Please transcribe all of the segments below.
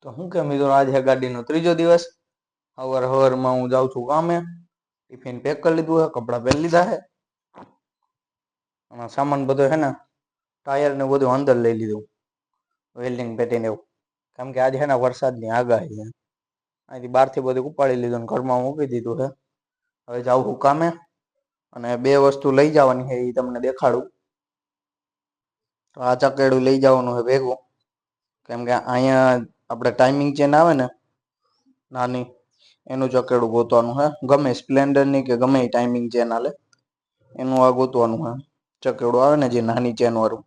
તો હું કે મિત્રો આજે ગાડીનો ત્રીજો દિવસ હવારમાં હું જાઉં છું કામે ટિફિન પેક કરી લીધું હે કપડાં પહેરી લીધા હે અને સામાન બધો હે ને ટાયર ને બધું અંદર લઈ લીધું વેલ્ડિંગ પેટીને એવું કેમ કે આજે હે ને વરસાદની આગાહી છે અહીંથી બહારથી બધું ઉપાડી લીધું ને ઘરમાં મૂકી દીધું છે હવે જાઉં હું કામે અને બે વસ્તુ લઈ જવાની છે એ તમને દેખાડું તો આ ચકેડું લઈ જવાનું છે ભેગું કેમ કે અહીંયા આપણે ટાઈમિંગ ચેન આવે ને નાની એનું ચકેડું ગોતવાનું હે ગમે સ્પ્લેન્ડર ની કે ગમે ટાઈમિંગ ચેન હાલે એનું આ ગોતવાનું હે ચકેડું આવે ને જે નાની ચેન વાળું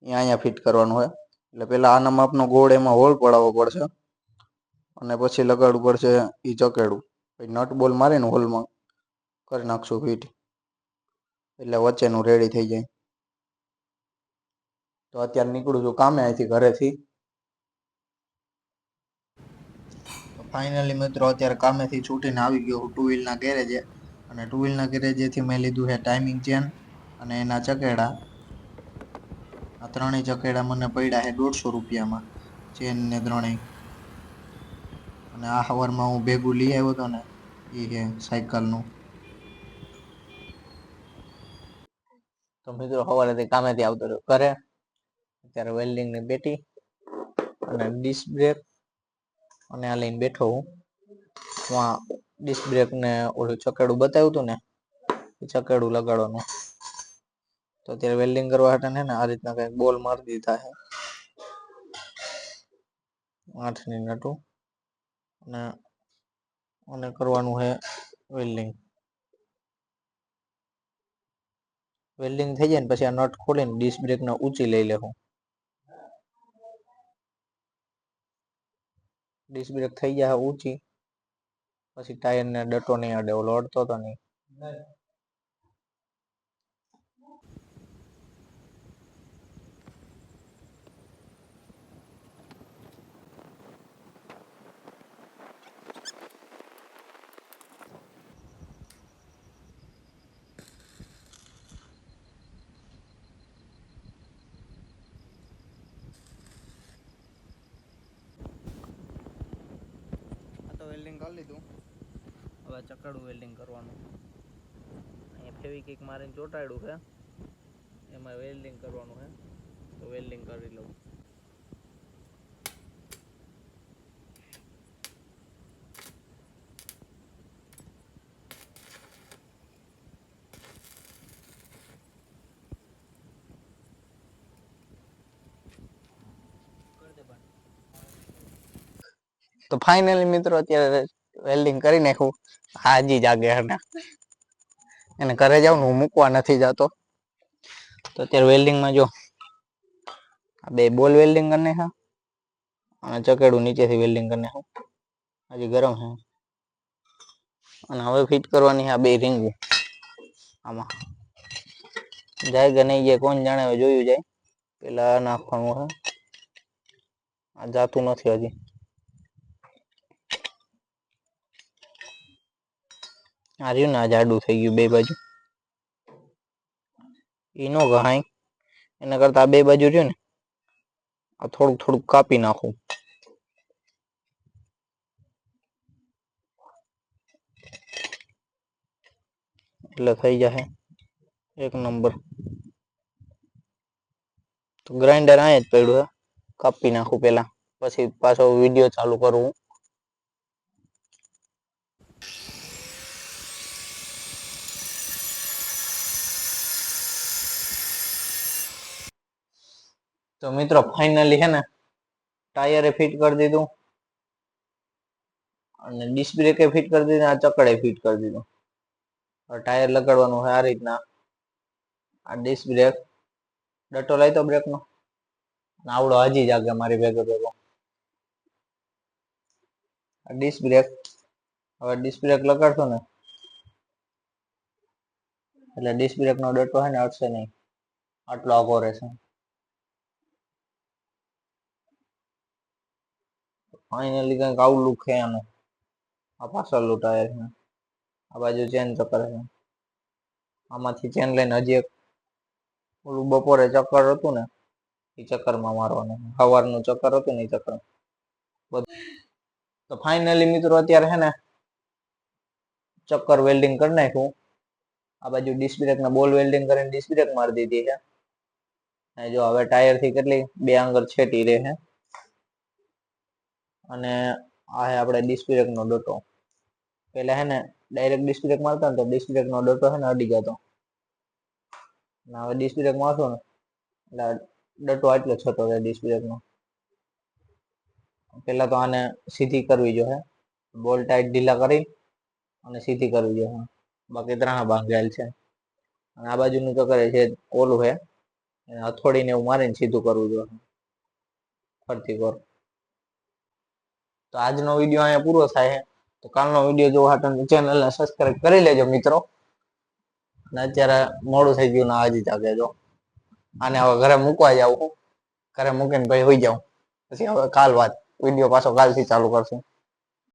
એ અહીંયા ફિટ કરવાનું હોય એટલે પેલા આના માપનો ગોળ એમાં હોલ પડાવવો પડશે અને પછી લગાડવું પડશે એ ચકેડું પછી નટ બોલ મારીને હોલમાં કરી નાખશું ફિટ એટલે વચ્ચેનું રેડી થઈ જાય તો અત્યારે નીકળું છું કામે અહીંથી ઘરેથી ફાઇનલી મિત્રો અત્યારે કામેથી છૂટીને આવી ગયો હું ટુ વ્હીલના ગેરેજે અને ટુ વ્હીલના ગેરેજેથી મેં લીધું છે ટાઈમિંગ ચેન અને એના ચકેડા આ ત્રણેય ચકેડા મને પડ્યા છે 150 રૂપિયામાં ચેન ને ત્રણેય અને આ હવારમાં હું ભેગું લઈ આવ્યો હતો ને એ છે સાયકલનું તો મિત્રો સવારેથી કામેથી આવતો રહ્યો ઘરે અત્યારે વેલ્ડિંગની પેટી અને ડિસ્ક બ્રેક અને આ લઈને બેઠો હું ડિસ્ક બ્રેક ને ઓલું ચકેડું બતાવ્યું હતું ને એ ચકેડું લગાડવાનું તો અત્યારે વેલ્ડિંગ કરવા માટે ને આ રીતના કઈક બોલ મારી દીધા છે 8ની નટું અને કરવાનું છે વેલ્ડિંગ થઈ જાય ને પછી આ નટ ખોલીને ડિસ્ક બ્રેક ને ઊંચી લઈ લેવું ડિસ્ક બ્રેક થઈ જાય ઊંચી પછી ટાયર ને ડટો નહીં અડે ઓલો અડતો તો નહીં તો વેલ્ડિંગ કરી લીધું હવે ચકડું વેલ્ડિંગ કરવાનું અહીંયા ફેવિકિક મારીને ચોંટાડ્યું છે એમાં વેલ્ડિંગ કરવાનું છે તો વેલ્ડિંગ કરી લઉં તો ફાઇનલી મિત્રો અત્યારે વેલ્ડિંગ કરી નાખ્યું હાજી જાગે હે એને ઘરે જાવ ને હું મૂકવા નથી જતો તો અત્યારે વેલ્ડિંગમાં જો આ બે બોલ વેલ્ડિંગ કરી નાખ્યા અને ચકેડું નીચેથી વેલ્ડિંગ કરી નાખ્યું હજી ગરમ છે અને હવે ફિટ કરવાની આ બે રીંગું આમાં જાય કે નહીં જાય કોણ જાણે જોયું જાય પેલા નાખવાનું છે આ જાતું નથી હજી આ રહ્યું ને આ જાડું થઈ ગયું બે બાજુ એ નો ગહાય એના કરતા આ બે બાજુ રહ્યું ને આ થોડુંક થોડુંક કાપી નાખું એટલે થઈ જશે એક નંબર તો ગ્રાઇન્ડર અહીંયા જ પડ્યું છે કાપી નાખું પેલા પછી પાછો વિડીયો ચાલુ કરું તો મિત્રો ફાઇનલી છે ને ટાયરે ફિટ કરી દીધું અને ડિસ્ક બ્રેકે ફિટ કરી દીધું આ ચકડે ફિટ કરી દીધું ટાયર લગાડવાનું છે આ રીતના આ ડિસ્ક બ્રેક ડટો લાવી તો બ્રેકનો આવડો હજી જાગે મારી ભેગો ભેગો આ ડિસ્ક બ્રેક હવે ડિસ્ક બ્રેક લગાડશો ને એટલે ડિસ્ક બ્રેક નો ડટો છે ને અડશે નહીં આટલો આગો રહેશે ફાઇનલી કંઈક આવું લુક છે આનું આ પાછળનું ટાયર છે આ બાજુ ચેન ચક્કર છે આમાંથી ચેન લઈને હજી એક ઓલું બપોરે ચક્કર હતું ને એ ચક્કરમાં મારવાનું સવારનું ચક્કર હતું ને એ ચક્કર તો ફાઇનલી મિત્રો અત્યારે હે ને ચક્કર વેલ્ડિંગ કરી નાખ્યું. આ બાજુ ડિસ્ક બ્રેક ના બોલ વેલ્ડિંગ કરીને ડિસ્ક બ્રેક મારી દીધી છે. અને જો હવે ટાયર થી કેટલી 2 આંગળ છેટી રહે છે. અને આ હે આપણે ડિસ્ક બ્રેક નો ડોટો. પેલા હે ને ડાયરેક્ટ ડિસ્ક બ્રેક મારતા ને તો ડિસ્ક બ્રેક નો ડોટો હે ને અડી જતો. અને હવે ડિસ્ક બ્રેક મારશો ને એટલે ડોટો આટલો છતો રહે ડિસ્ક બ્રેક નો. પેલા તો આને સીધી કરવી જોઈએ, બોલ ટાઈટ ઢીલા કરી અને સીધી કરવી જોઈએ. બાકી ત્રણ ભાંગેલ છે. અને આ બાજુનું તો કરે છે ઓલું હે હથોડીને એવું મારીને સીધું કરવું જોઈએ ફરતી કોર. તો આજનો વિડીયો અહીંયા પૂરો થાય છે. તો કાલનો વિડીયો જોવા માટે ચેનલને સબસ્ક્રાઇબ કરી લેજો મિત્રો. અને અત્યારે મોડું થઈ ગયું ને હજી જાગે જો. આને હવે ઘરે મૂકવા જાવ, ઘરે મૂકીને ભાઈ હોઈ જાઉં. પછી હવે કાલ વાત વિડીયો પાછો કાલથી ચાલુ કરશું.